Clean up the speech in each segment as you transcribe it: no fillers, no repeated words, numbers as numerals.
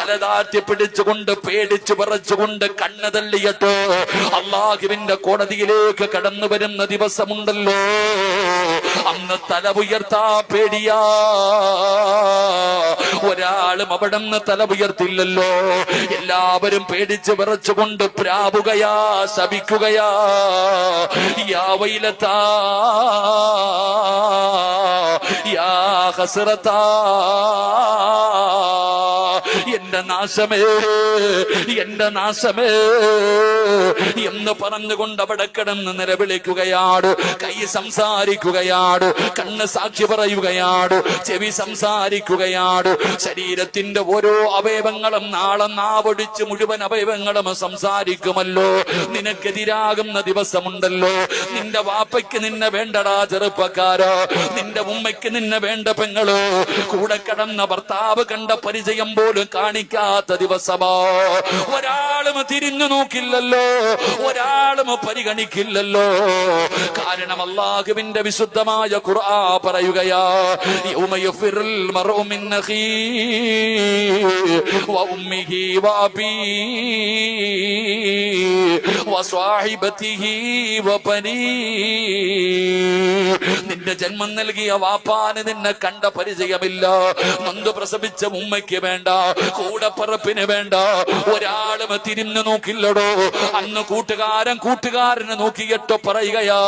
തലതാഴ്ത്തി പിടിച്ചുകൊണ്ട് പേടിച്ചു വിറച്ചുകൊണ്ട് കണ്ണ് തള്ളിയിട്ട് അള്ളാഹുവിന്റെ കോടതിയിലേക്ക് കടന്നു വരുന്ന ദിവസമുണ്ടല്ലോ, അന്ന് തല ഉയർത്താ പേടിയാ. ഒരാളും അവിടെ നിന്ന് തല ഉയർത്തില്ലല്ലോ. എല്ലാവരും പേടിച്ച് വിറച്ചുകൊണ്ട് പ്രാവുകയാ, ശപിക്കുകയാ. യാ വൈലതാ യാ ഹസ്രതാ, എന്റെ നാശമേ, എന്റെ നാശമേ എന്ന് പറഞ്ഞുകൊണ്ട് അവിടെ കിടന്ന് നിലവിളിക്കുകയാണ്. കൈ സംസാരിക്കുകയാണ്, കണ്ണ് സാക്ഷി പറയുകയാണ്, ചെവി സംസാരിക്കുകയാണ്. ശരീരത്തിന്റെ ഓരോ അവയവങ്ങളും നാളെ നാവൊടിച്ച് മുഴുവൻ അവയവങ്ങളും സംസാരിക്കുമല്ലോ. നിനക്കെതിരാകുന്ന ദിവസമുണ്ടല്ലോ. നിന്റെ വാപ്പയ്ക്ക് നിന്നെ വേണ്ടടാ ചെറുപ്പക്കാരോ, നിന്റെ ഉമ്മയ്ക്ക് നിന്നെ വേണ്ട പെങ്ങളോ, കൂടെ കിടന്ന ഭർത്താവ് കണ്ട പരിചയം പോലും കാണിക്കാത്ത ദിവസമോ. ഒരാളും തിരിഞ്ഞു നോക്കില്ലല്ലോ, ഒരാളും പരിഗണിക്കില്ലല്ലോ. കാരണം അല്ലാഹുവിന്റെ വിശുദ്ധമായ ഖുർആൻ പറയുകയാ, യൗമ യഫിറുൽ മർഉ മിൻ അഖീഹി വ ഉമ്മിഹി വ അബീഹി വ സ്വഹിബതിഹി വ ബനീഹി. നിന്റെ ജന്മം നൽകിയ വാപ്പാന് നിന്നെ കണ്ട പരിചയമില്ല, നൊന്ത് പ്രസവിച്ച ഉമ്മയ്ക്ക് വേണ്ട, കൂടപ്പറപ്പിന് വേണ്ട, ഒരാളും തിരിഞ്ഞു നോക്കില്ലടോ. അന്ന് കൂട്ടുകാരന് നോക്കിയിട്ട് പറയുകയാ,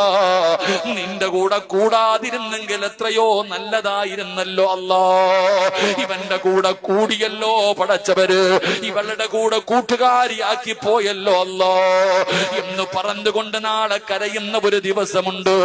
നിന്റെ കൂടെ കൂടാതിരുന്നെങ്കിൽ എത്രയോ നല്ലതായിരുന്നല്ലോ അല്ലാ. ഇവന്റെ കൂടെ കൂടിയല്ലോ പടച്ചവര്, ഇവളുടെ കൂടെ കൂട്ടുകാരിയാക്കി പോയല്ലോ അല്ലാ എന്ന് പറഞ്ഞുകൊണ്ട് നാളെ കരയുന്ന ഒരു ദിവസമുണ്ട്.